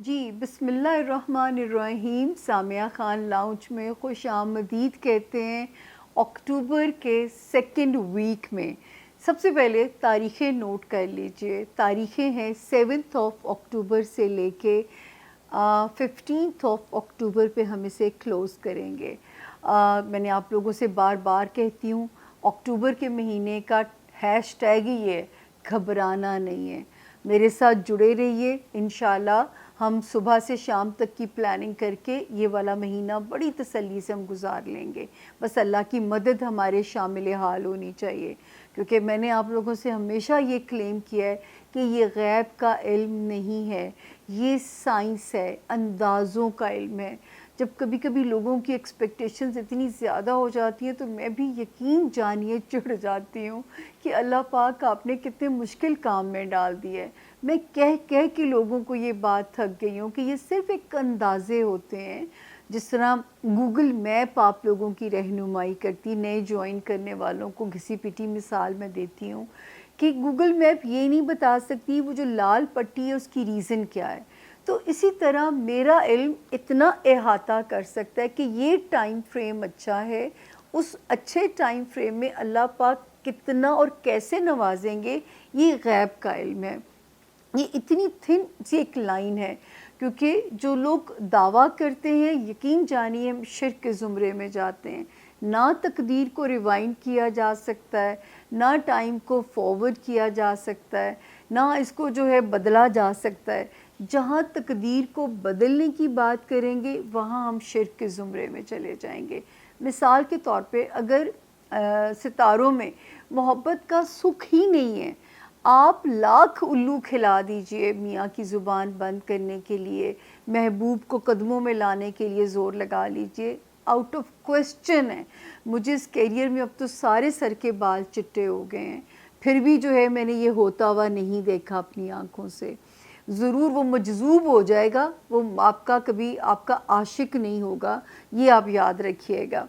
جی بسم اللہ الرحمن الرحیم. سامیہ خان لاؤنج میں خوش آمدید کہتے ہیں اکتوبر کے سیکنڈ ویک میں. سب سے پہلے تاریخیں نوٹ کر لیجئے. تاریخیں ہیں 7 اکتوبر سے لے کے 15 اکتوبر پہ ہم اسے کلوز کریں گے. میں نے آپ لوگوں سے بار بار کہتی ہوں اکتوبر کے مہینے کا ہیش ٹیگ ہی ہے گھبرانا نہیں ہے. میرے ساتھ جڑے رہیے. انشاءاللہ ہم صبح سے شام تک کی پلاننگ کر کے یہ والا مہینہ بڑی تسلی سے ہم گزار لیں گے. بس اللہ کی مدد ہمارے شامل حال ہونی چاہیے، کیونکہ میں نے آپ لوگوں سے ہمیشہ یہ کلیم کیا ہے کہ یہ غیب کا علم نہیں ہے، یہ سائنس ہے، اندازوں کا علم ہے. جب کبھی کبھی لوگوں کی ایکسپیکٹیشنز اتنی زیادہ ہو جاتی ہیں تو میں بھی یقین جانیے چڑھ جاتی ہوں کہ اللہ پاک آپ نے کتنے مشکل کام میں ڈال دیا ہے. میں کہہ کے لوگوں کو یہ بات تھک گئی ہوں کہ یہ صرف ایک اندازے ہوتے ہیں. جس طرح گوگل میپ آپ لوگوں کی رہنمائی کرتی، نئے جوائن کرنے والوں کو گھسی پٹی مثال میں دیتی ہوں کہ گوگل میپ یہ نہیں بتا سکتی وہ جو لال پٹی ہے اس کی ریزن کیا ہے. تو اسی طرح میرا علم اتنا احاطہ کر سکتا ہے کہ یہ ٹائم فریم اچھا ہے، اس اچھے ٹائم فریم میں اللہ پاک کتنا اور کیسے نوازیں گے یہ غیب کا علم ہے. یہ اتنی تھن سی ایک لائن ہے، کیونکہ جو لوگ دعویٰ کرتے ہیں یقین جانیے ہم شرک کے زمرے میں جاتے ہیں. نہ تقدیر کو ریوائنڈ کیا جا سکتا ہے، نہ ٹائم کو فارورڈ کیا جا سکتا ہے، نہ اس کو جو ہے بدلا جا سکتا ہے. جہاں تقدیر کو بدلنے کی بات کریں گے وہاں ہم شرک کے زمرے میں چلے جائیں گے. مثال کے طور پہ اگر ستاروں میں محبت کا سکھ ہی نہیں ہے، آپ لاکھ الو کھلا دیجئے میاں کی زبان بند کرنے کے لیے، محبوب کو قدموں میں لانے کے لیے زور لگا لیجئے، آؤٹ آف کویسچن ہے. مجھے اس کیریئر میں اب تو سارے سر کے بال چٹے ہو گئے ہیں، پھر بھی جو ہے میں نے یہ ہوتا ہوا نہیں دیکھا اپنی آنکھوں سے. ضرور وہ مجذوب ہو جائے گا، وہ آپ کا کبھی آپ کا عاشق نہیں ہوگا، یہ آپ یاد رکھیے گا.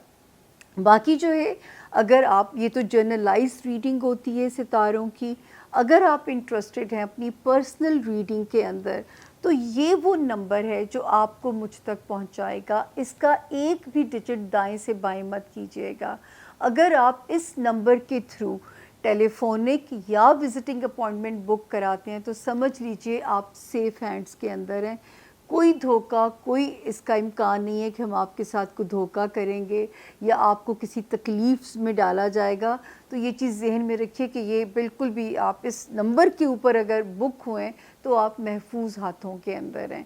باقی جو ہے اگر آپ، یہ تو جرنلائز ریڈنگ ہوتی ہے ستاروں کی، اگر آپ انٹرسٹڈ ہیں اپنی پرسنل ریڈنگ کے اندر تو یہ وہ نمبر ہے جو آپ کو مجھ تک پہنچائے گا. اس کا ایک بھی ڈیجٹ دائیں سے بائیں مت کیجیے گا. اگر آپ اس نمبر کے تھرو ٹیلی فونک یا وزٹنگ اپوائنٹمنٹ بک کراتے ہیں تو سمجھ لیجئے آپ سیف ہینڈز کے اندر ہیں. کوئی دھوکہ، کوئی اس کا امکان نہیں ہے کہ ہم آپ کے ساتھ کوئی دھوکہ کریں گے یا آپ کو کسی تکلیف میں ڈالا جائے گا. تو یہ چیز ذہن میں رکھیے کہ یہ بالکل بھی آپ اس نمبر کے اوپر اگر بک ہوئیں تو آپ محفوظ ہاتھوں کے اندر ہیں.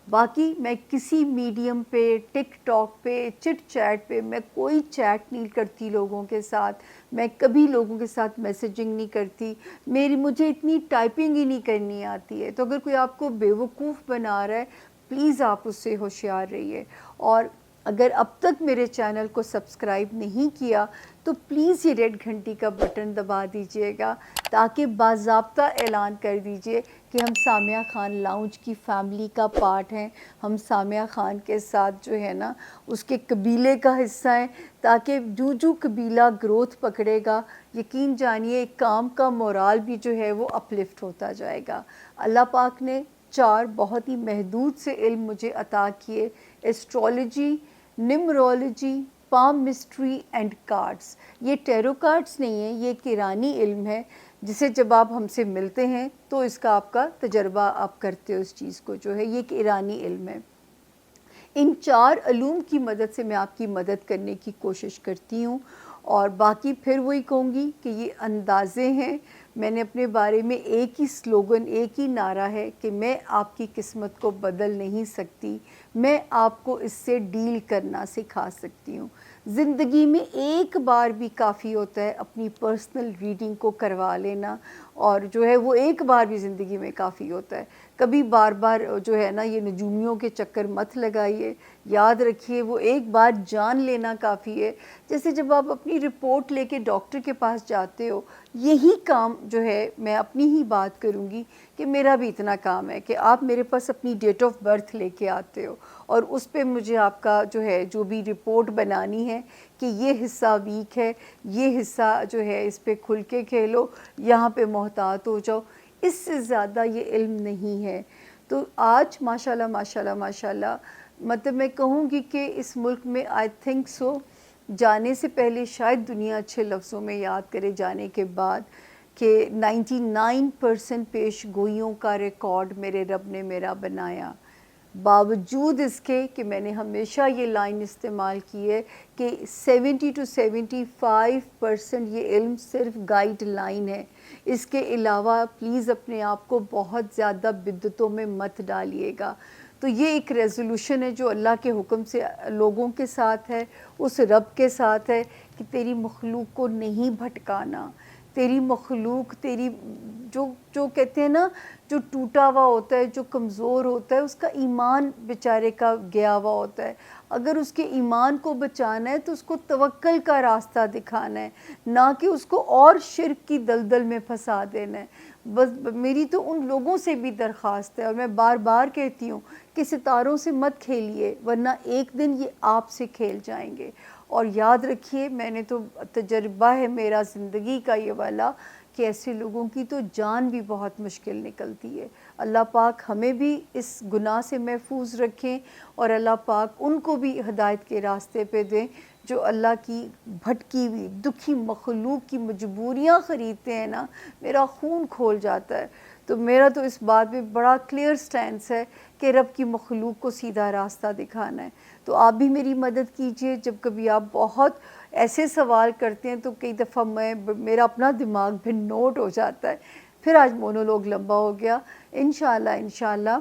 باقی میں کسی میڈیم پہ، ٹک ٹاک پہ، چٹ چیٹ پہ میں کوئی چیٹ نہیں کرتی لوگوں کے ساتھ. میں کبھی لوگوں کے ساتھ میسیجنگ نہیں کرتی. مجھے اتنی ٹائپنگ ہی نہیں کرنی آتی ہے. تو اگر کوئی آپ کو بیوقوف بنا رہا ہے پلیز آپ اس سے ہوشیار رہیے. اور اگر اب تک میرے چینل کو سبسکرائب نہیں کیا تو پلیز یہ ریڈ گھنٹی کا بٹن دبا دیجئے گا تاکہ باضابطہ اعلان کر دیجئے کہ ہم سامیہ خان لاؤنج کی فیملی کا پارٹ ہیں، ہم سامیہ خان کے ساتھ جو ہے نا اس کے قبیلے کا حصہ ہیں، تاکہ جو قبیلہ گروتھ پکڑے گا یقین جانیے کام کا مورال بھی جو ہے وہ اپلفٹ ہوتا جائے گا. اللہ پاک نے 4 بہت ہی محدود سے علم مجھے عطا کیے: astrology, نمرولوجی، palm mystery and cards. یہ ٹیرو کارڈز نہیں ہیں، یہ ایک ایرانی علم ہے جسے جب آپ ہم سے ملتے ہیں تو اس کا آپ کا تجربہ آپ کرتے ہو، اس چیز کو جو ہے یہ ایک ایرانی علم ہے. ان 4 علوم کی مدد سے میں آپ کی مدد کرنے کی کوشش کرتی ہوں. اور باقی پھر وہی کہوں گی کہ یہ اندازے ہیں. میں نے اپنے بارے میں ایک ہی سلوگن، ایک ہی نعرہ ہے کہ میں آپ کی قسمت کو بدل نہیں سکتی، میں آپ کو اس سے ڈیل کرنا سکھا سکتی ہوں. زندگی میں ایک بار بھی کافی ہوتا ہے اپنی پرسنل ریڈنگ کو کروا لینا، اور جو ہے وہ ایک بار بھی زندگی میں کافی ہوتا ہے. کبھی بار بار جو ہے نا یہ نجومیوں کے چکر مت لگائیے. یاد رکھیے وہ ایک بار جان لینا کافی ہے. جیسے جب آپ اپنی رپورٹ لے کے ڈاکٹر کے پاس جاتے ہو، یہی کام جو ہے میں اپنی ہی بات کروں گی کہ میرا بھی اتنا کام ہے کہ آپ میرے پاس اپنی ڈیٹ آف برتھ لے کے آتے ہو اور اس پہ مجھے آپ کا جو ہے جو بھی رپورٹ بنانی ہے کہ یہ حصہ ویک ہے، یہ حصہ جو ہے اس پہ کھل کے کھیلو، یہاں پہ محتاط ہو جاؤ. اس سے زیادہ یہ علم نہیں ہے. تو آج ماشاءاللہ ماشاءاللہ ماشاءاللہ مطلب میں کہوں گی کہ اس ملک میں آئی تھنک سو جانے سے پہلے شاید دنیا اچھے لفظوں میں یاد کرے جانے کے بعد کہ 99% پیش گوئیوں کا ریکارڈ میرے رب نے میرا بنایا، باوجود اس کے کہ میں نے ہمیشہ یہ لائن استعمال کی ہے کہ 70 to 75% یہ علم صرف گائیڈ لائن ہے، اس کے علاوہ پلیز اپنے آپ کو بہت زیادہ بدعتوں میں مت ڈالیے گا۔ تو یہ ایک ریزولوشن ہے جو اللہ کے حکم سے لوگوں کے ساتھ ہے، اس رب کے ساتھ ہے کہ تیری مخلوق کو نہیں بھٹکانا، تیری مخلوق تیری جو کہتے ہیں نا جو ٹوٹا ہوا ہوتا ہے، جو کمزور ہوتا ہے، اس کا ایمان بیچارے کا گیا ہوا ہوتا ہے، اگر اس کے ایمان کو بچانا ہے تو اس کو توکل کا راستہ دکھانا ہے، نہ کہ اس کو اور شرک کی دلدل میں پھنسا دینا ہے۔ بس میری تو ان لوگوں سے بھی درخواست ہے، اور میں بار بار کہتی ہوں کہ ستاروں سے مت کھیلیے ورنہ ایک دن یہ آپ سے کھیل جائیں گے۔ اور یاد رکھیے، میں نے تو تجربہ ہے میرا زندگی کا یہ والا کہ ایسے لوگوں کی تو جان بھی بہت مشکل نکلتی ہے۔ اللہ پاک ہمیں بھی اس گناہ سے محفوظ رکھیں، اور اللہ پاک ان کو بھی ہدایت کے راستے پہ دیں جو اللہ کی بھٹکی ہوئی دکھی مخلوق کی مجبوریاں خریدتے ہیں نا، میرا خون کھول جاتا ہے۔ تو میرا تو اس بات میں بڑا کلیئر سٹینس ہے کہ رب کی مخلوق کو سیدھا راستہ دکھانا ہے۔ تو آپ بھی میری مدد کیجئے، جب کبھی آپ بہت ایسے سوال کرتے ہیں تو کئی دفعہ میرا اپنا دماغ بھی نوٹ ہو جاتا ہے۔ پھر آج مونولوگ لمبا ہو گیا، انشاءاللہ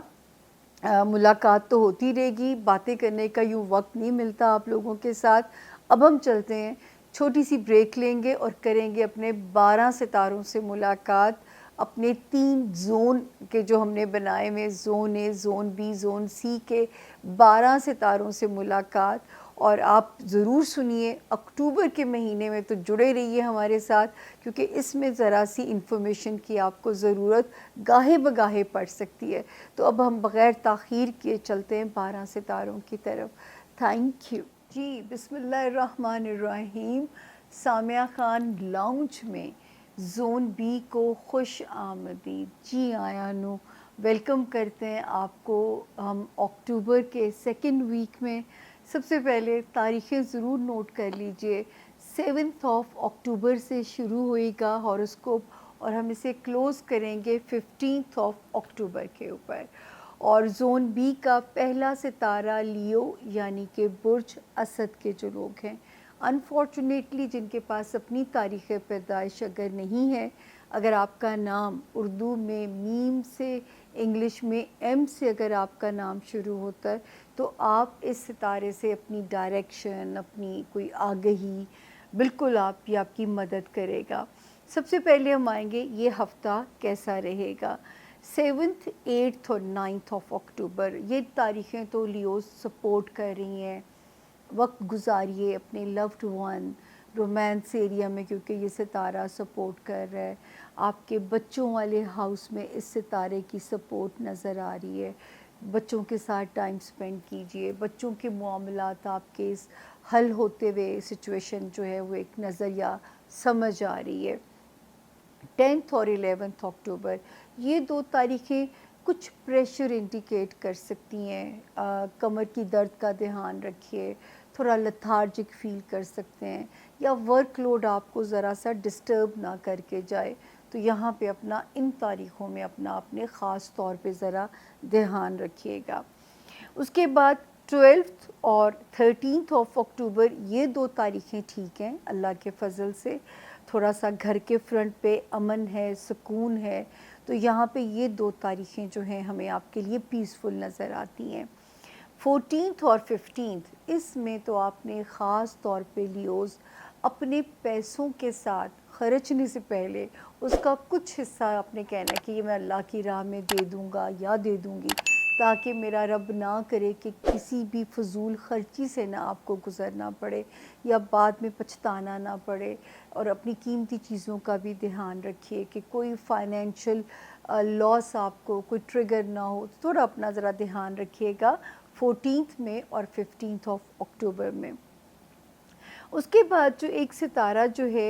ملاقات تو ہوتی رہے گی، باتیں کرنے کا یوں وقت نہیں ملتا آپ لوگوں کے ساتھ۔ اب ہم چلتے ہیں، چھوٹی سی بریک لیں گے اور کریں گے اپنے 12 ستاروں سے ملاقات، اپنے 3 زون کے جو ہم نے بنائے ہوئے، zone A, zone B, zone C کے 12 ستاروں سے ملاقات۔ اور آپ ضرور سنیے، اکتوبر کے مہینے میں تو جڑے رہیے ہمارے ساتھ، کیونکہ اس میں ذرا سی انفارمیشن کی آپ کو ضرورت گاہے بگاہے پڑ سکتی ہے۔ تو اب ہم بغیر تاخیر کیے چلتے ہیں 12 ستاروں کی طرف۔ تھینک یو جی۔ بسم اللہ الرحمن الرحیم۔ سامعہ خان لاؤنج میں زون بی کو خوش آمدید۔ جی آیا نو، ویلکم کرتے ہیں آپ کو ہم اکتوبر کے 2nd ویک میں۔ سب سے پہلے تاریخیں ضرور نوٹ کر لیجئے، 7 اکتوبر سے شروع ہوئے گا ہاروسکوپ، اور ہم اسے کلوز کریں گے 15 اکتوبر کے اوپر۔ اور زون بی کا پہلا ستارہ لیو، یعنی کہ برج اسد کے جو لوگ ہیں، انفارچونیٹلی جن کے پاس اپنی تاریخ پیدائش اگر نہیں ہے، اگر آپ کا نام اردو میں میم سے، انگلش میں ایم سے اگر آپ کا نام شروع ہوتا ہے، تو آپ اس ستارے سے اپنی ڈائریکشن، اپنی کوئی آگہی، بالکل آپ کی مدد کرے گا۔ سب سے پہلے ہم آئیں گے یہ ہفتہ کیسا رہے گا۔ 7، 8 اور 9 اکتوبر، یہ تاریخیں تو لیوز سپورٹ کر رہی ہیں۔ وقت گزاریے اپنے لوڈ ون، رومانس ایریا میں، کیونکہ یہ ستارہ سپورٹ کر رہا ہے۔ آپ کے بچوں والے ہاؤس میں اس ستارے کی سپورٹ نظر آ رہی ہے، بچوں کے ساتھ ٹائم سپینڈ کیجئے، بچوں کے معاملات آپ کے اس حل ہوتے ہوئے سچویشن جو ہے وہ ایک نظریہ سمجھ آ رہی ہے۔ 10 اور 11 اکتوبر، یہ 2 تاریخیں کچھ پریشر انڈیکیٹ کر سکتی ہیں۔ کمر کی درد کا دھیان رکھیے، تھوڑا لتھارجک فیل کر سکتے ہیں، یا ورک لوڈ آپ کو ذرا سا ڈسٹرب نہ کر کے جائے، تو یہاں پہ اپنا ان تاریخوں میں اپنے خاص طور پہ ذرا دھیان رکھیے گا۔ اس کے بعد 12 اور 13 اکتوبر، یہ 2 تاریخیں ٹھیک ہیں اللہ کے فضل سے، تھوڑا سا گھر کے فرنٹ پہ امن ہے، سکون ہے، تو یہاں پہ یہ 2 تاریخیں جو ہیں ہمیں آپ کے لیے پیسفل نظر آتی ہیں۔ 14 اور 15، اس میں تو آپ نے خاص طور پہ لیوز اپنے پیسوں کے ساتھ خرچنے سے پہلے اس کا کچھ حصہ آپ نے کہنا ہے کہ یہ میں اللہ کی راہ میں دے دوں گا یا دے دوں گی، تاکہ میرا رب نہ کرے کہ کسی بھی فضول خرچی سے نہ آپ کو گزرنا پڑے یا بعد میں پچھتانا نہ پڑے۔ اور اپنی قیمتی چیزوں کا بھی دھیان رکھیے کہ کوئی فائنینشیل لاس آپ کو کوئی ٹریگر نہ ہو، تھوڑا اپنا ذرا دھیان رکھیے گا 14 میں اور 15 اکتوبر میں۔ اس کے بعد جو ایک ستارہ جو ہے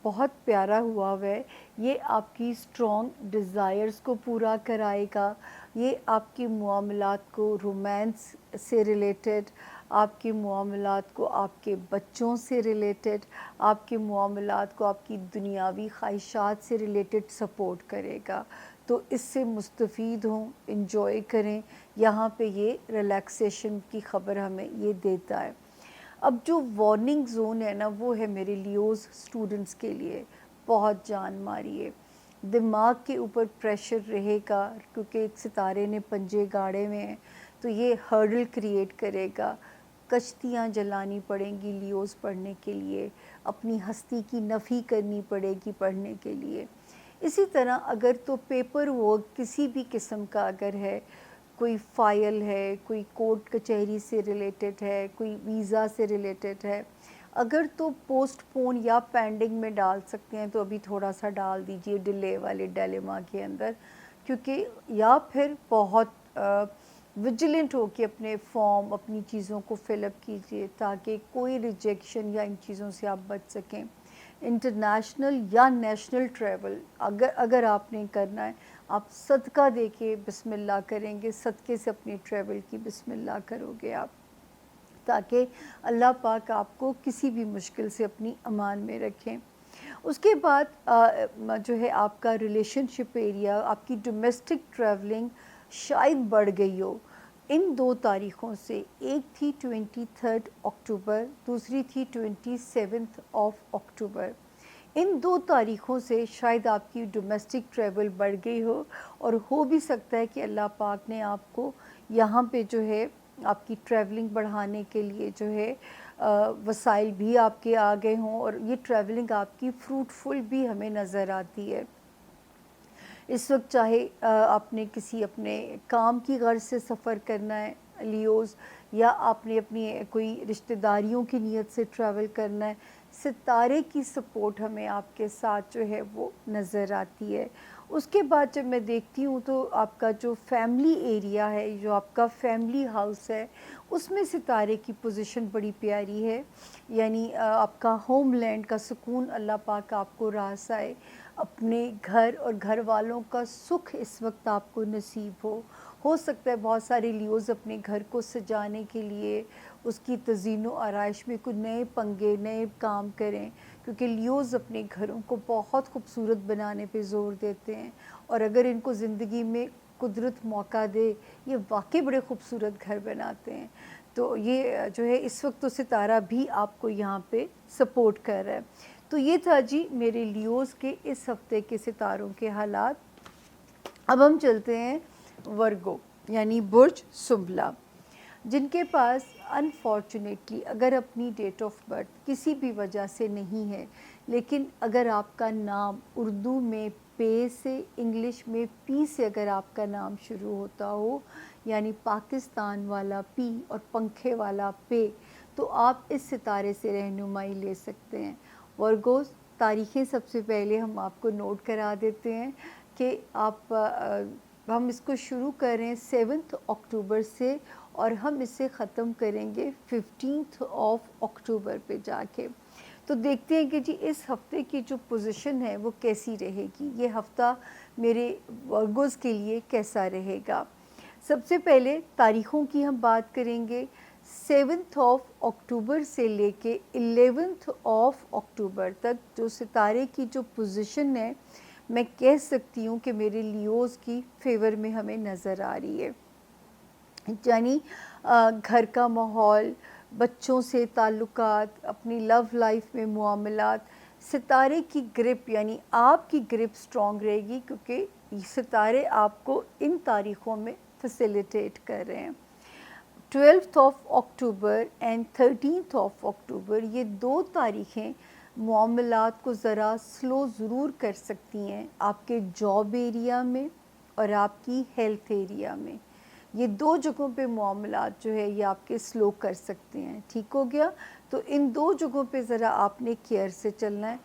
بہت پیارا ہوا ہے، یہ آپ کی اسٹرانگ ڈیزائرز کو پورا کرائے گا، یہ آپ کے معاملات کو رومانس سے ریلیٹڈ، آپ کے معاملات کو آپ کے بچوں سے ریلیٹڈ، آپ کے معاملات کو آپ کی دنیاوی خواہشات سے ریلیٹڈ سپورٹ کرے گا. تو اس سے مستفید ہوں، انجوائے کریں. یہاں پہ یہ ریلیکسیشن کی خبر ہمیں یہ دیتا ہے. اب جو وارننگ زون ہے نا، وہ ہے میرے لیوز اسٹوڈنٹس کے لیے بہت جان ماری ہے. دماغ کے اوپر پریشر رہے گا کیونکہ ایک ستارے نے پنجے گاڑے ہوئے ہیں، تو یہ ہرڈل کریٹ کرے گا. کشتیاں جلانی پڑیں گی لیوز پڑھنے کے لیے، اپنی ہستی کی نفی کرنی پڑے گی پڑھنے کے لیے. اسی طرح اگر تو پیپر ورک کسی بھی قسم کا اگر ہے، کوئی فائل ہے، کوئی کورٹ کچہری سے ریلیٹڈ ہے، کوئی ویزا سے ریلیٹڈ ہے، اگر تو پوسٹ پون یا پینڈنگ میں ڈال سکتے ہیں تو ابھی تھوڑا سا ڈال دیجئے ڈیلے والے ڈیلیما کے اندر، کیونکہ یا پھر بہت وجیلنٹ ہو کے اپنے فارم اپنی چیزوں کو فل اپ کیجئے تاکہ کوئی ریجیکشن یا ان چیزوں سے آپ بچ سکیں. انٹرنیشنل یا نیشنل ٹریول اگر آپ نے کرنا ہے، آپ صدقہ دے کے بسم اللہ کریں گے، صدقے سے اپنی ٹریول کی بسم اللہ کرو گے آپ، تاکہ اللہ پاک آپ کو کسی بھی مشکل سے اپنی امان میں رکھیں. اس کے بعد جو ہے آپ کا ریلیشن شپ ایریا، آپ کی ڈومیسٹک ٹریولنگ شاید بڑھ گئی ہو ان 2 تاریخوں سے. ایک تھی 23 اکتوبر، دوسری تھی 27 اکتوبر. ان 2 تاریخوں سے شاید آپ کی ڈومیسٹک ٹریول بڑھ گئی اور ہو بھی سکتا ہے کہ اللہ پاک نے آپ کو یہاں پہ جو ہے آپ کی ٹریولنگ بڑھانے کے لیے جو ہے وسائل بھی آپ کے آ گئے ہوں، اور یہ ٹریولنگ آپ کی فروٹفل بھی ہمیں نظر آتی ہے. اس وقت چاہے آپ نے کسی اپنے کام کی غرض سے سفر کرنا ہے لیوز، یا آپ نے اپنی کوئی رشتہ داریوں کی نیت سے ٹریول کرنا ہے، ستارے کی سپورٹ ہمیں آپ کے ساتھ جو ہے وہ نظر آتی ہے. اس کے بعد جب میں دیکھتی ہوں تو آپ کا جو فیملی ایریا ہے، جو آپ کا فیملی ہاؤس ہے، اس میں ستارے کی پوزیشن بڑی پیاری ہے. یعنی آپ کا ہوم لینڈ کا سکون اللہ پاک آپ کو راس آئے، اپنے گھر اور گھر والوں کا سکھ اس وقت آپ کو نصیب ہو سکتا ہے بہت سارے لیوز اپنے گھر کو سجانے کے لیے اس کی تزئین و آرائش میں کچھ نئے پنگے نئے کام کریں، کیونکہ لیوز اپنے گھروں کو بہت خوبصورت بنانے پہ زور دیتے ہیں، اور اگر ان کو زندگی میں قدرت موقع دے یہ واقعی بڑے خوبصورت گھر بناتے ہیں. تو یہ جو ہے اس وقت تو ستارہ بھی آپ کو یہاں پہ سپورٹ کر رہا ہے. تو یہ تھا جی میرے لیوز کے اس ہفتے کے ستاروں کے حالات. اب ہم چلتے ہیں ورگو یعنی برج سنبلا، جن کے پاس انفارچونیٹلی اگر اپنی ڈیٹ آف برتھ کسی بھی وجہ سے نہیں ہے، لیکن اگر آپ کا نام اردو میں پے سے، انگلش میں پی سے اگر آپ کا نام شروع ہوتا ہو، یعنی پاکستان والا پی اور پنکھے والا پے، تو آپ اس ستارے سے رہنمائی لے سکتے ہیں. ورگوز تاریخیں سب سے پہلے ہم آپ کو نوٹ کرا دیتے ہیں کہ ہم اس کو شروع کریں 7 اکتوبر سے اور ہم اسے ختم کریں گے 15 اکتوبر پہ جا کے. تو دیکھتے ہیں کہ جی اس ہفتے کی جو پوزیشن ہے وہ کیسی رہے گی، یہ ہفتہ میرے ورگوز کے لیے کیسا رہے گا. سب سے پہلے تاریخوں کی ہم بات کریں گے. 7 اکتوبر سے لے کے 11 اکتوبر تک جو ستارے کی جو پوزیشن ہے میں کہہ سکتی ہوں کہ میرے لیوز کی فیور میں ہمیں نظر آ رہی ہے. یعنی گھر کا ماحول، بچوں سے تعلقات، اپنی لو لائف میں معاملات، ستارے کی گرپ یعنی آپ کی گرپ اسٹرانگ رہے گی، کیونکہ ستارے آپ کو ان تاریخوں میں فیسیلیٹیٹ کر رہے ہیں. 12 اکتوبر اینڈ 13 اکتوبر یہ 2 تاریخیں معاملات کو ذرا سلو ضرور کر سکتی ہیں آپ کے جاب ایریا میں اور آپ کی ہیلتھ ایریا میں. یہ 2 جگہوں پہ معاملات جو ہے یہ آپ کے سلو کر سکتے ہیں. ٹھیک ہو گیا؟ تو ان 2 جگہوں پہ ذرا آپ نے کیئر سے چلنا ہے.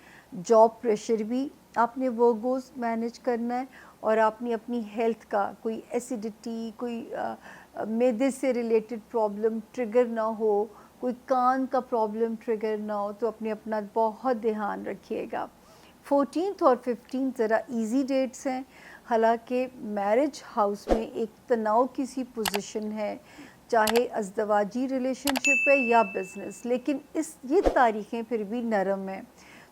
جاب پریشر بھی آپ نے ورگوز مینیج کرنا ہے، اور آپ نے اپنی ہیلتھ کا کوئی ایسیڈیٹی، کوئی معدے سے ریلیٹڈ پرابلم ٹریگر نہ ہو، کوئی کان کا پرابلم ٹریگر نہ ہو، تو اپنا بہت دھیان رکھیے گا۔ 14 اور 15 ذرا ایزی ڈیٹس ہیں، حالانکہ میرج ہاؤس میں ایک تناؤ کی سی پوزیشن ہے، چاہے ازدواجی ریلیشن شپ ہے یا بزنس، لیکن یہ تاریخیں پھر بھی نرم ہیں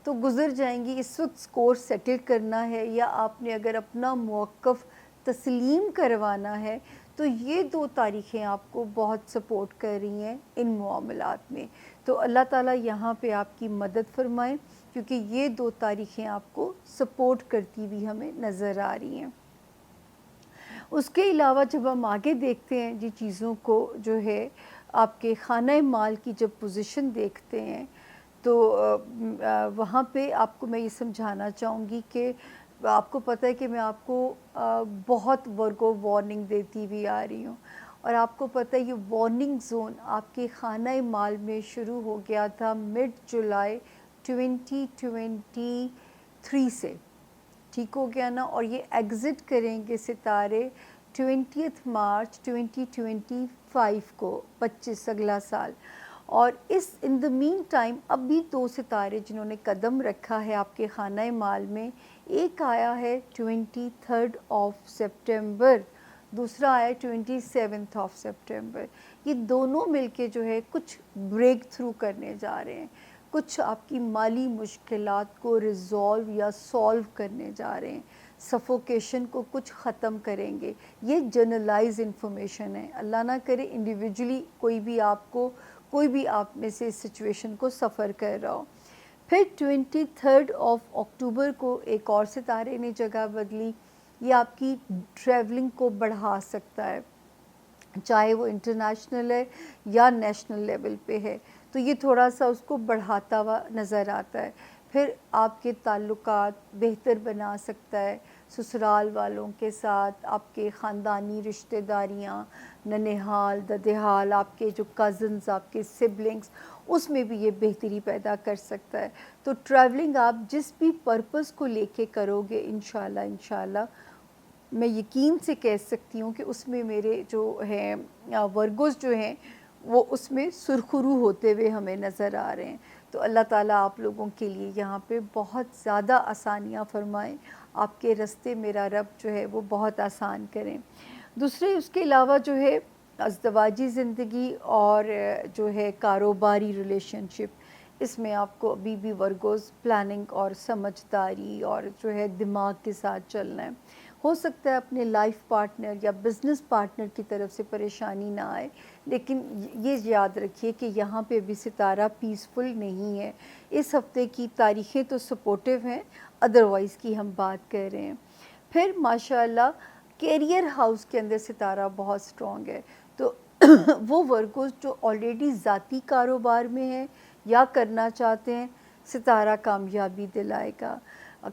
تو گزر جائیں گی۔ اس وقت سکور سیٹل کرنا ہے یا آپ نے اگر اپنا موقف تسلیم کروانا ہے تو یہ 2 تاریخیں آپ کو بہت سپورٹ کر رہی ہیں ان معاملات میں۔ تو اللہ تعالیٰ یہاں پہ آپ کی مدد فرمائے، کیونکہ یہ 2 تاریخیں آپ کو سپورٹ کرتی ہوئی ہمیں نظر آ رہی ہیں۔ اس کے علاوہ جب ہم آگے دیکھتے ہیں جی چیزوں کو، جو ہے آپ کے خانہ مال کی جب پوزیشن دیکھتے ہیں تو وہاں پہ آپ کو میں یہ سمجھانا چاہوں گی کہ آپ کو پتہ ہے کہ میں آپ کو بہت ورگو وارننگ دیتی ہوئی آ رہی ہوں، اور آپ کو پتہ ہے یہ وارننگ زون آپ کے خانہ مال میں شروع ہو گیا تھا مڈ جولائی 2023 سے، ٹھیک ہو گیا نا، اور یہ ایگزٹ کریں گے ستارے 20 مارچ 2025 کو، 25 اگلا سال۔ اور اس ان دا مین ٹائم اب بھی 2 ستارے جنہوں نے قدم رکھا ہے آپ کے خانہ مال میں، ایک آیا ہے 23 سپٹمبر، دوسرا آیا 27 سپٹمبر۔ یہ دونوں مل کے جو ہے کچھ بریک تھرو کرنے جا رہے ہیں، کچھ آپ کی مالی مشکلات کو ریزولو یا سولو کرنے جا رہے ہیں، سفوکیشن کو کچھ ختم کریں گے۔ یہ جنرلائز انفارمیشن ہے، اللہ نہ کرے انڈیویجولی کوئی بھی آپ میں سے اس سچویشن کو سفر کر رہا ہو۔ پھر 23 اکتوبر کو ایک اور ستارے نے جگہ بدلی، یہ آپ کی ٹریولنگ کو بڑھا سکتا ہے، چاہے وہ انٹرنیشنل ہے یا نیشنل لیول پہ ہے، تو یہ تھوڑا سا اس کو بڑھاتا ہوا نظر آتا ہے۔ پھر آپ کے تعلقات بہتر بنا سکتا ہے، سسرال والوں کے ساتھ آپ کے خاندانی رشتہ داریاں، ننہال ددہال، آپ کے جو کزنز، آپ کے سبلنگز، اس میں بھی یہ بہتری پیدا کر سکتا ہے۔ تو ٹریولنگ آپ جس بھی پرپس کو لے کے کرو گے انشاءاللہ میں یقین سے کہہ سکتی ہوں کہ اس میں میرے جو ہیں ورگوز جو ہیں وہ اس میں سرخرو ہوتے ہوئے ہمیں نظر آ رہے ہیں۔ تو اللہ تعالیٰ آپ لوگوں کے لیے یہاں پہ بہت زیادہ آسانیاں فرمائیں، آپ کے رستے میرا رب جو ہے وہ بہت آسان کریں۔ دوسرے اس کے علاوہ جو ہے ازدواجی زندگی اور جو ہے کاروباری ریلیشن شپ، اس میں آپ کو ابھی بھی ورگوز پلاننگ اور سمجھداری اور جو ہے دماغ کے ساتھ چلنا ہے۔ ہو سکتا ہے اپنے لائف پارٹنر یا بزنس پارٹنر کی طرف سے پریشانی نہ آئے، لیکن یہ یاد رکھیے کہ یہاں پہ بھی ستارہ پیسفل نہیں ہے۔ اس ہفتے کی تاریخیں تو سپورٹیو ہیں، ادروائز کی ہم بات کر رہے ہیں۔ پھر ماشاءاللہ کیریئر ہاؤس کے اندر ستارہ بہت سٹرونگ ہے، تو وہ ورکرز جو آلریڈی ذاتی کاروبار میں ہیں یا کرنا چاہتے ہیں، ستارہ کامیابی دلائے گا۔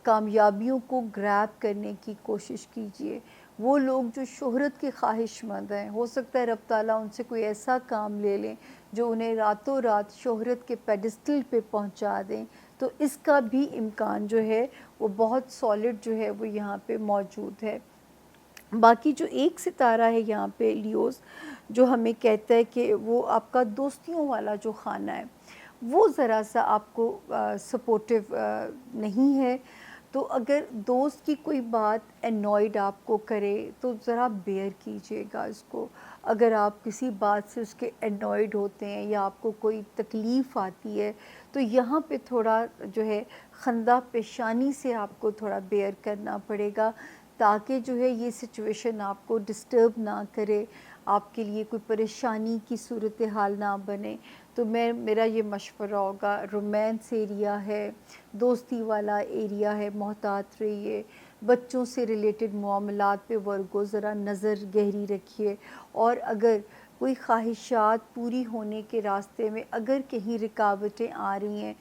کامیابیوں کو گریب کرنے کی کوشش کیجئے۔ وہ لوگ جو شہرت کے خواہش مند ہیں، ہو سکتا ہے رب تعالیٰ ان سے کوئی ایسا کام لے لیں جو انہیں راتوں رات شہرت کے پیڈسٹل پہ پہنچا دیں، تو اس کا بھی امکان جو ہے وہ بہت سالڈ جو ہے وہ یہاں پہ موجود ہے۔ باقی جو ایک ستارہ ہے یہاں پہ لیوز، جو ہمیں کہتا ہے کہ وہ آپ کا دوستیوں والا جو خانہ ہے وہ ذرا سا آپ کو سپورٹیو نہیں ہے، تو اگر دوست کی کوئی بات انوائڈ آپ کو کرے تو ذرا بیئر کیجیے گا اس کو۔ اگر آپ کسی بات سے اس کے انوائڈ ہوتے ہیں یا آپ کو کوئی تکلیف آتی ہے تو یہاں پہ تھوڑا جو ہے خندہ پیشانی سے آپ کو تھوڑا بیئر کرنا پڑے گا، تاکہ جو ہے یہ سچویشن آپ کو ڈسٹرب نہ کرے، آپ کے لیے کوئی پریشانی کی صورتحال نہ بنے۔ تو میرا یہ مشورہ ہوگا، رومانس ایریا ہے، دوستی والا ایریا ہے، محتاط رہیے۔ بچوں سے ریلیٹڈ معاملات پہ ورگو ذرا نظر گہری رکھیے، اور اگر کوئی خواہشات پوری ہونے کے راستے میں اگر کہیں رکاوٹیں آ رہی ہیں،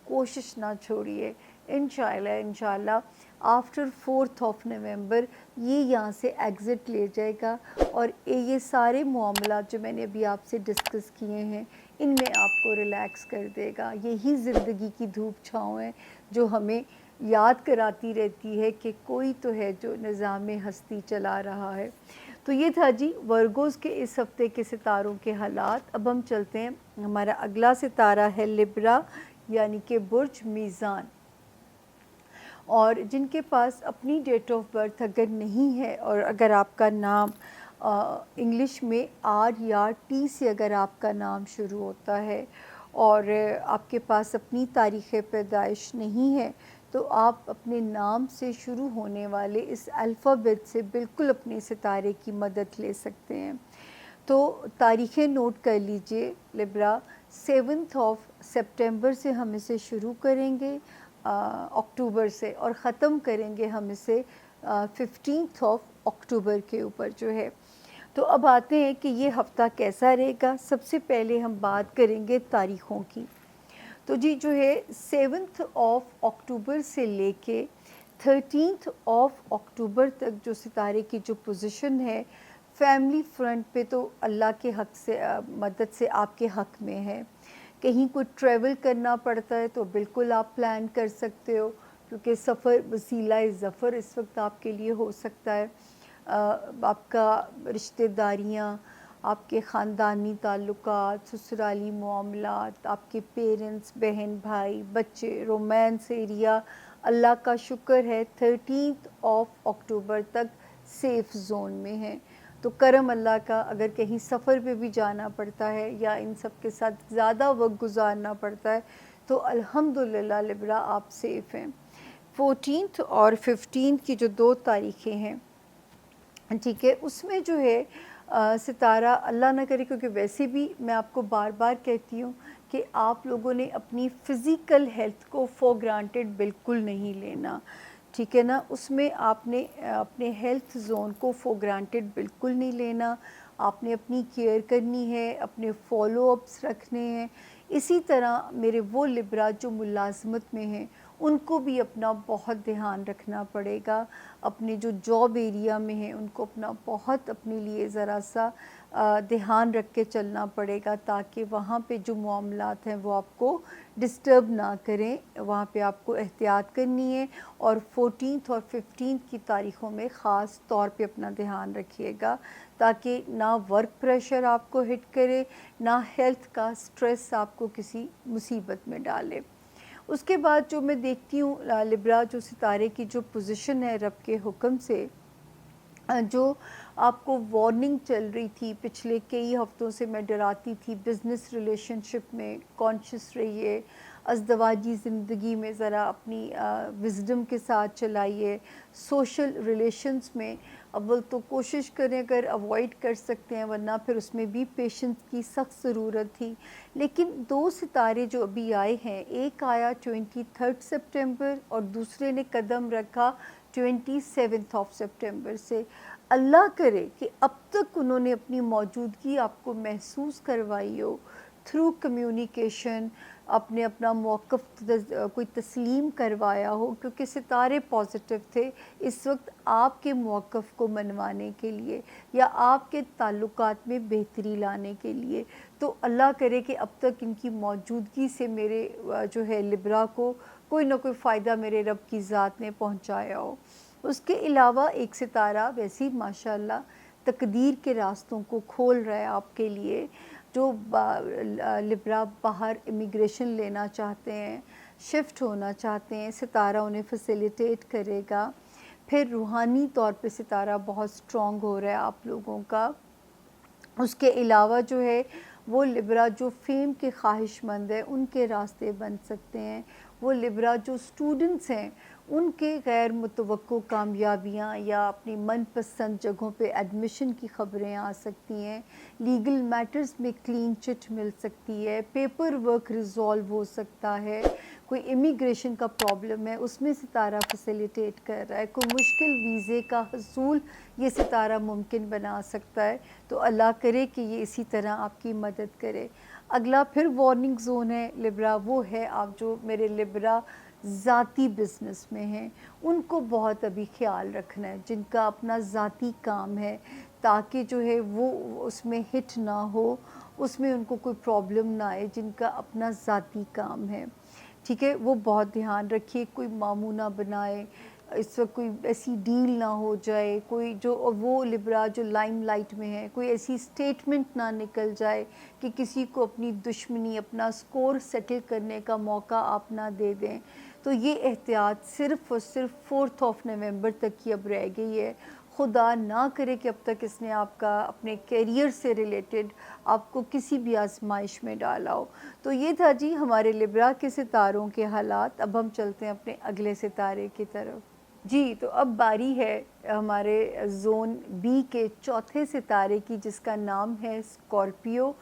کوشش نہ چھوڑیے۔ انشاءاللہ آفٹر 4 نومبر یہ یہاں سے ایگزٹ لے جائے گا، اور یہ سارے معاملات جو میں نے ابھی آپ سے ڈسکس کیے ہیں ان میں آپ کو ریلیکس کر دے گا۔ یہی زندگی کی دھوپ چھاؤں ہے جو ہمیں یاد کراتی رہتی ہے کہ کوئی تو ہے جو نظام ہستی چلا رہا ہے۔ تو یہ تھا جی ورگوز کے اس ہفتے کے ستاروں کے حالات. اب ہم چلتے ہیں, ہمارا اگلا ستارہ ہے لبرا یعنی کہ برج میزان, اور جن کے پاس اپنی ڈیٹ آف برتھ اگر نہیں ہے اور اگر آپ کا نام انگلش میں آر یا ٹی سے اگر آپ کا نام شروع ہوتا ہے اور آپ کے پاس اپنی تاریخ پیدائش نہیں ہے, تو آپ اپنے نام سے شروع ہونے والے اس الفابet سے بالکل اپنے ستارے کی مدد لے سکتے ہیں. تو تاریخیں نوٹ کر لیجئے. لبرا 7 سپٹمبر سے ہم اسے شروع کریں گے اکتوبر سے, اور ختم کریں گے ہم اسے 15 اکتوبر کے اوپر جو ہے. تو اب آتے ہیں کہ یہ ہفتہ کیسا رہے گا. سب سے پہلے ہم بات کریں گے تاریخوں کی. تو جی جو ہے 7 اکتوبر سے لے کے 13 اکتوبر تک جو ستارے کی جو پوزیشن ہے فیملی فرنٹ پہ, تو اللہ کے حق سے مدد سے آپ کے حق میں ہے. کہیں کوئی ٹریول کرنا پڑتا ہے تو بالکل آپ پلان کر سکتے ہو, کیونکہ سفر وسیلہ ظفر اس وقت آپ کے لیے ہو سکتا ہے. آپ کا رشتہ داریاں, آپ کے خاندانی تعلقات, سسرالی معاملات, آپ کے پیرنٹس, بہن بھائی, بچے, رومانس ایریا, اللہ کا شکر ہے 13 اکتوبر تک سیف زون میں ہیں. تو کرم اللہ کا, اگر کہیں سفر پہ بھی جانا پڑتا ہے یا ان سب کے ساتھ زیادہ وقت گزارنا پڑتا ہے تو الحمدللہ لبرا آپ سیف ہیں. 14 اور 15 کی جو 2 تاریخیں ہیں, ٹھیک ہے, اس میں جو ہے ستارہ اللہ نہ کرے, کیونکہ ویسے بھی میں آپ کو بار بار کہتی ہوں کہ آپ لوگوں نے اپنی فزیکل ہیلتھ کو فور گرانٹیڈ بالکل نہیں لینا, ٹھیک ہے نا. اس میں آپ نے اپنے ہیلتھ زون کو فور گرانٹیڈ بالکل نہیں لینا. آپ نے اپنی کیئر کرنی ہے, اپنے فالو اپس رکھنے ہیں. اسی طرح میرے وہ لبرا جو ملازمت میں ہیں ان کو بھی اپنا بہت دھیان رکھنا پڑے گا. اپنے جو جاب ایریا میں ہیں ان کو اپنا بہت اپنے لیے ذرا سا دھیان رکھ کے چلنا پڑے گا, تاکہ وہاں پہ جو معاملات ہیں وہ آپ کو ڈسٹرب نہ کریں. وہاں پہ آپ کو احتیاط کرنی ہے, اور 14 اور 15 کی تاریخوں میں خاص طور پہ اپنا دھیان رکھیے گا, تاکہ نہ ورک پریشر آپ کو ہٹ کرے, نہ ہیلتھ کا سٹریس آپ کو کسی مصیبت میں ڈالے. اس کے بعد جو میں دیکھتی ہوں لبرا, جو ستارے کی جو پوزیشن ہے رب کے حکم سے, جو آپ کو وارننگ چل رہی تھی پچھلے کئی ہفتوں سے, میں ڈراتی تھی بزنس ریلیشن شپ میں کانشیس رہیے, ازدواجی زندگی میں ذرا اپنی وزڈم کے ساتھ چلائیے, سوشل ریلیشنز میں اول تو کوشش کریں اگر اوائڈ کر سکتے ہیں, ورنہ پھر اس میں بھی پیشنس کی سخت ضرورت تھی. لیکن 2 ستارے جو ابھی آئے ہیں, ایک آیا 23 سپٹمبر اور دوسرے نے قدم رکھا 27 سپٹمبر سے. اللہ کرے کہ اب تک انہوں نے اپنی موجودگی آپ کو محسوس کروائی ہو تھرو کمیونیکیشن, اپنے اپنا موقف کوئی تسلیم کروایا ہو, کیونکہ ستارے پازیٹیو تھے اس وقت آپ کے موقف کو منوانے کے لیے یا آپ کے تعلقات میں بہتری لانے کے لیے. تو اللہ کرے کہ اب تک ان کی موجودگی سے میرے جو ہے لبرا کو کوئی نہ کوئی فائدہ میرے رب کی ذات نے پہنچایا ہو. اس کے علاوہ ایک ستارہ ویسے ہی ماشاءاللہ تقدیر کے راستوں کو کھول رہا ہے آپ کے لیے, جو لبرا باہر امیگریشن لینا چاہتے ہیں, شفٹ ہونا چاہتے ہیں, ستارہ انہیں فیسیلیٹیٹ کرے گا. پھر روحانی طور پہ ستارہ بہت سٹرونگ ہو رہا ہے آپ لوگوں کا. اس کے علاوہ جو ہے وہ لبرا جو فیم کے خواہش مند ہیں ان کے راستے بن سکتے ہیں. وہ لبرا جو سٹوڈنٹس ہیں ان کے غیر متوقع کامیابیاں یا اپنی من پسند جگہوں پہ ایڈمیشن کی خبریں آ سکتی ہیں. لیگل میٹرز میں کلین چٹ مل سکتی ہے, پیپر ورک ریزالو ہو سکتا ہے, کوئی امیگریشن کا پرابلم ہے اس میں ستارہ فیسیلیٹیٹ کر رہا ہے, کوئی مشکل ویزے کا حصول یہ ستارہ ممکن بنا سکتا ہے. تو اللہ کرے کہ یہ اسی طرح آپ کی مدد کرے. اگلا پھر وارننگ زون ہے لبرا, وہ ہے آپ جو میرے لبرا ذاتی بزنس میں ہیں ان کو بہت ابھی خیال رکھنا ہے, جن کا اپنا ذاتی کام ہے, تاکہ جو ہے وہ اس میں ہٹ نہ ہو, اس میں ان کو کوئی پرابلم نہ آئے, جن کا اپنا ذاتی کام ہے, ٹھیک ہے. وہ بہت دھیان رکھیے, کوئی ماموں نہ بنائے, اس وقت کوئی ایسی ڈیل نہ ہو جائے، کوئی جو وہ لبرا جو لائم لائٹ میں ہے، کوئی ایسی سٹیٹمنٹ نہ نکل جائے کہ کسی کو اپنی دشمنی، اپنا سکور سیٹل کرنے کا موقع آپ نہ دے دیں. تو یہ احتیاط صرف اور صرف 4 نومبر تک کی اب رہ گئی ہے. خدا نہ کرے کہ اب تک اس نے آپ کا اپنے کیریئر سے ریلیٹڈ آپ کو کسی بھی آزمائش میں ڈالا ہو. تو یہ تھا جی ہمارے لبرا کے ستاروں کے حالات. اب ہم چلتے ہیں اپنے اگلے ستارے کی طرف. جی تو اب باری ہے ہمارے زون بی کے چوتھے ستارے کی، جس کا نام ہے اسکارپیو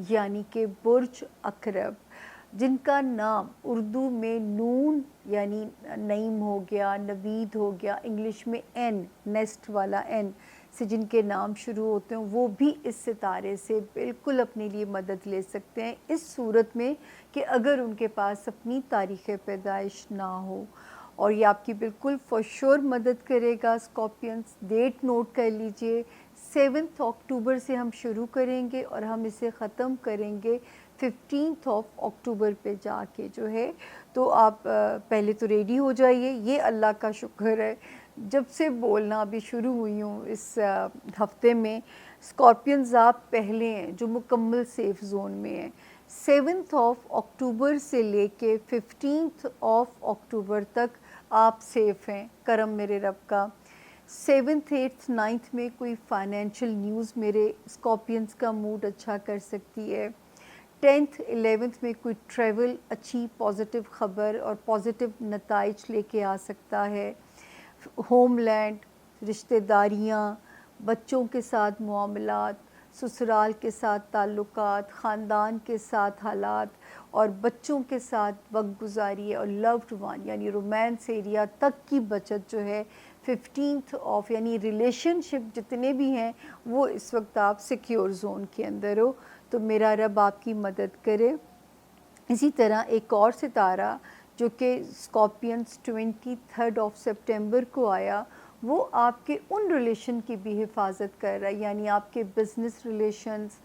یعنی کہ برج عقرب، جن کا نام اردو میں نون یعنی نعیم ہو گیا، نوید ہو گیا، انگلش میں این، نیسٹ والا این سے جن کے نام شروع ہوتے ہیں، وہ بھی اس ستارے سے بالکل اپنے لیے مدد لے سکتے ہیں، اس صورت میں کہ اگر ان کے پاس اپنی تاریخ پیدائش نہ ہو. اور یہ آپ کی بالکل فور شور مدد کرے گا. اسکارپینس ڈیٹ نوٹ کر لیجئے، 7 اکتوبر سے ہم شروع کریں گے اور ہم اسے ختم کریں گے 15 اکتوبر پہ جا کے جو ہے. تو آپ پہلے تو ریڈی ہو جائیے. یہ اللہ کا شکر ہے جب سے بولنا ابھی شروع ہوئی ہوں اس ہفتے میں، اسکارپینز آپ پہلے ہیں جو مکمل سیف زون میں ہیں. 7 اکتوبر سے لے کے 15 اکتوبر تک آپ سیف ہیں کرم میرے رب کا. 7th 8th 9th میں کوئی فائنینشیل نیوز میرے اسکارپینز کا موڈ اچھا کر سکتی ہے. 10th 11th میں کوئی ٹریول اچھی پازیٹیو خبر اور پازیٹیو نتائج لے کے آ سکتا ہے. ہوم لینڈ، رشتہ داریاں، بچوں کے ساتھ معاملات، سسرال کے ساتھ تعلقات، خاندان کے ساتھ حالات اور بچوں کے ساتھ وقت گزاری اور لوڈ ون یعنی رومانس ایریا تک کی بچت جو ہے 15 یعنی ریلیشن شپ جتنے بھی ہیں وہ اس وقت آپ سیکیور زون کے اندر ہو. تو میرا رب آپ کی مدد کرے. اسی طرح ایک اور ستارہ جو کہ اسکارپینس 23 سپٹمبر کو آیا، وہ آپ کے ان ریلیشن کی بھی حفاظت کر رہا ہے، یعنی آپ کے بزنس ریلیشنز،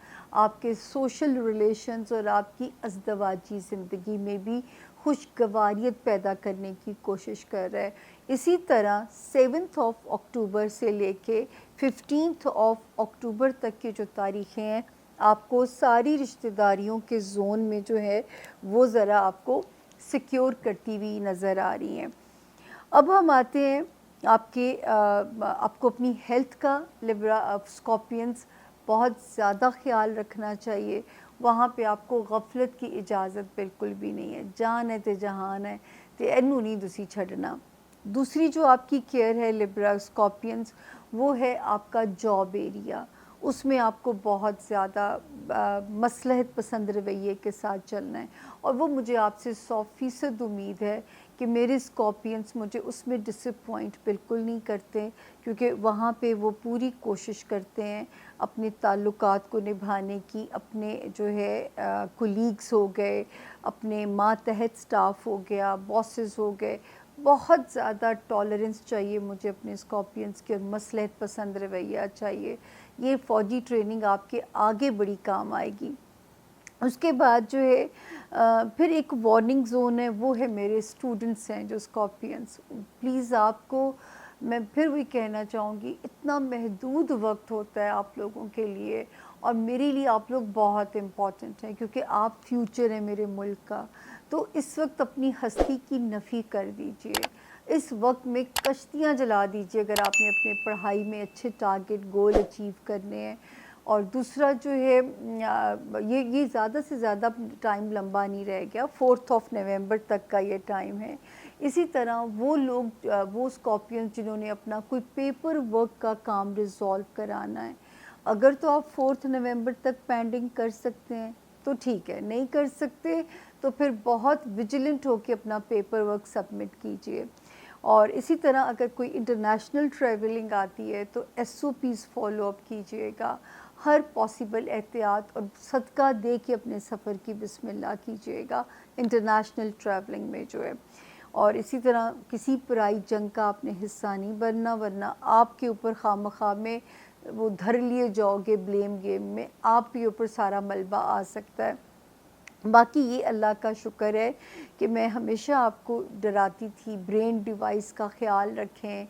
آپ کے سوشل ریلیشنز اور آپ کی ازدواجی زندگی میں بھی خوشگواریت پیدا کرنے کی کوشش کر رہا ہے. اسی طرح 7 اکتوبر سے لے کے 15 اکتوبر تک کی جو تاریخیں ہیں آپ کو ساری رشتہ داریوں کے زون میں جو ہے وہ ذرا آپ کو سیکیور کرتی ہوئی نظر آ رہی ہیں. اب ہم آتے ہیں آپ کو اپنی ہیلتھ کا. لبرا اسکارپینز بہت زیادہ خیال رکھنا چاہیے. وہاں پہ آپ کو غفلت کی اجازت بالکل بھی نہیں ہے. جان ہے تے جہان ہے تے اینو نہیں تسی چھڈنا. دوسری جو آپ کی کیئر ہے لبرا اسکارپینز، وہ ہے آپ کا جاب ایریا. اس میں آپ کو بہت زیادہ مصلحت پسند رویے کے ساتھ چلنا ہے، اور وہ مجھے آپ سے 100% امید ہے کہ میرے اسکارپینز مجھے اس میں ڈس اپوائنٹ بالکل نہیں کرتے، کیونکہ وہاں پہ وہ پوری کوشش کرتے ہیں اپنے تعلقات کو نبھانے کی. اپنے جو ہے کولیگز ہو گئے، اپنے ماتحت سٹاف ہو گیا، باسز ہو گئے، بہت زیادہ ٹالرنس چاہیے مجھے اپنے اسکارپینز کے، اور مصلحت پسند رویہ چاہیے. یہ فوجی ٹریننگ آپ کے آگے بڑی کام آئے گی. اس کے بعد جو ہے پھر ایک وارننگ زون ہے، وہ ہے میرے اسٹوڈنٹس ہیں جو اسکارپینز. پلیز آپ کو میں پھر بھی کہنا چاہوں گی، اتنا محدود وقت ہوتا ہے آپ لوگوں کے لیے، اور میرے لیے آپ لوگ بہت امپورٹنٹ ہیں کیونکہ آپ فیوچر ہیں میرے ملک کا. تو اس وقت اپنی ہستی کی نفی کر دیجئے. اس وقت میں کشتیاں جلا دیجئے اگر آپ نے اپنے پڑھائی میں اچھے ٹارگٹ گول اچیو کرنے ہیں. اور دوسرا جو ہے یہ زیادہ سے زیادہ ٹائم لمبا نہیں رہ گیا، 4 نومبر تک کا یہ ٹائم ہے. اسی طرح وہ لوگ وہ اسکارپینز جنہوں نے اپنا کوئی پیپر ورک کا کام ریزالو کرانا ہے، اگر تو آپ 4 نومبر تک پینڈنگ کر سکتے ہیں تو ٹھیک ہے، نہیں کر سکتے تو پھر بہت ویجیلنٹ ہو کے اپنا پیپر ورک سبمٹ کیجئے. اور اسی طرح اگر کوئی انٹرنیشنل ٹریولنگ آتی ہے تو SOPs فالو اپ کیجئے گا. ہر پاسبل احتیاط اور صدقہ دے کے اپنے سفر کی بسم اللہ کیجئے گا انٹرنیشنل ٹریولنگ میں جو ہے. اور اسی طرح کسی پرائی جنگ کا آپ نے حصہ نہیں بننا، ورنہ آپ کے اوپر خواہ میں وہ دھر لیے جاؤ گے بلیم گیم میں، آپ کے اوپر سارا ملبہ آ سکتا ہے. باقی یہ اللہ کا شکر ہے کہ میں ہمیشہ آپ کو ڈراتی تھی، برین ڈیوائس کا خیال رکھیں،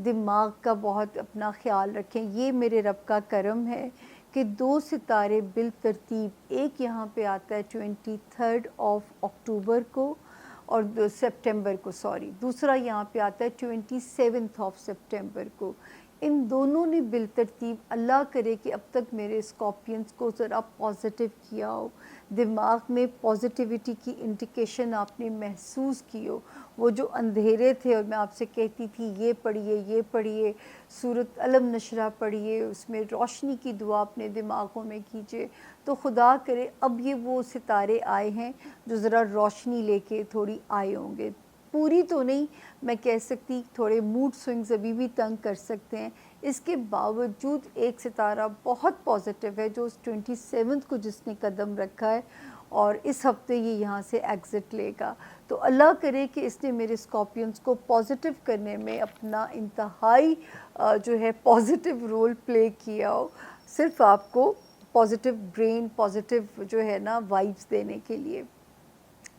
دماغ کا بہت اپنا خیال رکھیں. یہ میرے رب کا کرم ہے کہ 2 ستارے بالترتیب، ایک یہاں پہ آتا ہے 23 اکتوبر کو اور سپٹمبر کو، سوری، دوسرا یہاں پہ آتا ہے 27 سپٹمبر کو. ان دونوں نے بالترتیب، اللہ کرے کہ اب تک میرے اسکارپینس کو ذرا پازیٹیو کیا ہو، دماغ میں پازیٹیوٹی کی انڈیکیشن آپ نے محسوس کی ہو. وہ جو اندھیرے تھے اور میں آپ سے کہتی تھی یہ پڑھیے سورۃ علم نشرہ پڑھیے، اس میں روشنی کی دعا اپنے دماغوں میں کیجیے، تو خدا کرے اب یہ وہ ستارے آئے ہیں جو ذرا روشنی لے کے تھوڑی آئے ہوں گے. پوری تو نہیں میں کہہ سکتی، تھوڑے موڈ سوئنگز ابھی بھی تنگ کر سکتے ہیں. اس کے باوجود ایک ستارہ بہت پازیٹیو ہے جو 27 کو جس نے قدم رکھا ہے اور اس ہفتے یہ یہاں سے ایگزٹ لے گا. تو اللہ کرے کہ اس نے میرے اسکارپینس کو پازیٹیو کرنے میں اپنا انتہائی جو ہے پازیٹیو رول پلے کیا ہو، صرف آپ کو پازیٹیو برین، پازیٹیو جو ہے نا وائبس دینے کے لیے.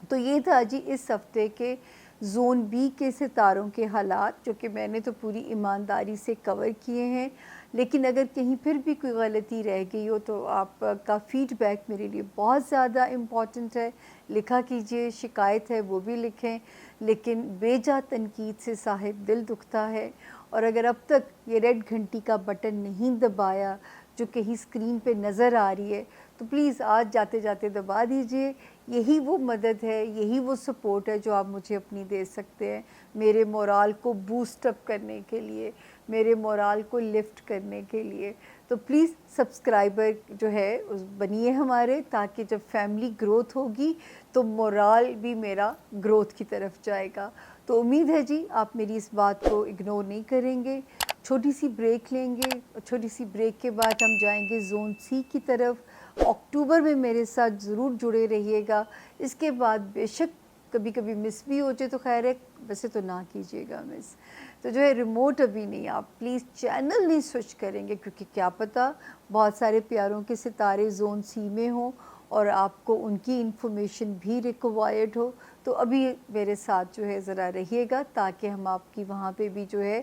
تو یہ تھا جی اس ہفتے کے زون بی کے ستاروں کے حالات، جو کہ میں نے تو پوری ایمانداری سے کور کیے ہیں. لیکن اگر کہیں پھر بھی کوئی غلطی رہ گئی ہو تو آپ کا فیڈ بیک میرے لیے بہت زیادہ امپورٹنٹ ہے. لکھا کیجئے، شکایت ہے وہ بھی لکھیں، لیکن بیجا تنقید سے صاحب دل دکھتا ہے. اور اگر اب تک یہ ریڈ گھنٹی کا بٹن نہیں دبایا جو کہیں اسکرین پہ نظر آ رہی ہے تو پلیز آج جاتے جاتے دبا دیجئے. یہی وہ مدد ہے، یہی وہ سپورٹ ہے جو آپ مجھے اپنی دے سکتے ہیں میرے مورال کو بوسٹ اپ کرنے کے لیے، میرے مورال کو لفٹ کرنے کے لیے. تو پلیز سبسکرائبر جو ہے بنیے ہمارے، تاکہ جب فیملی گروتھ ہوگی تو مورال بھی میرا گروتھ کی طرف جائے گا. تو امید ہے جی آپ میری اس بات کو اگنور نہیں کریں گے. چھوٹی سی بریک لیں گے، چھوٹی سی بریک کے بعد ہم جائیں گے زون سی کی طرف. اکتوبر میں میرے ساتھ ضرور جڑے رہیے گا. اس کے بعد بے شک کبھی کبھی مس بھی ہو جائے تو خیر ہے، ویسے تو نہ کیجیے گا مس. تو جو ہے ریموٹ ابھی نہیں، آپ پلیز چینل نہیں سوئچ کریں گے، کیونکہ کیا پتہ بہت سارے پیاروں کے ستارے زون سی میں ہوں اور آپ کو ان کی انفارمیشن بھی ریکوائرڈ ہو. تو ابھی میرے ساتھ جو ہے ذرا رہیے گا تاکہ ہم آپ کی وہاں پہ بھی جو ہے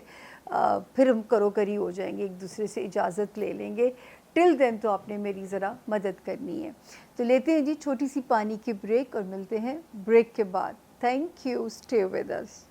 پھر ہم کرو کری ہو جائیں گے، ایک دوسرے سے اجازت لے لیں گے. ٹل دین تو آپ نے میری ذرا مدد کرنی ہے. تو لیتے ہیں جی چھوٹی سی پانی کی بریک اور ملتے ہیں بریک کے بعد. Thank you, stay with us.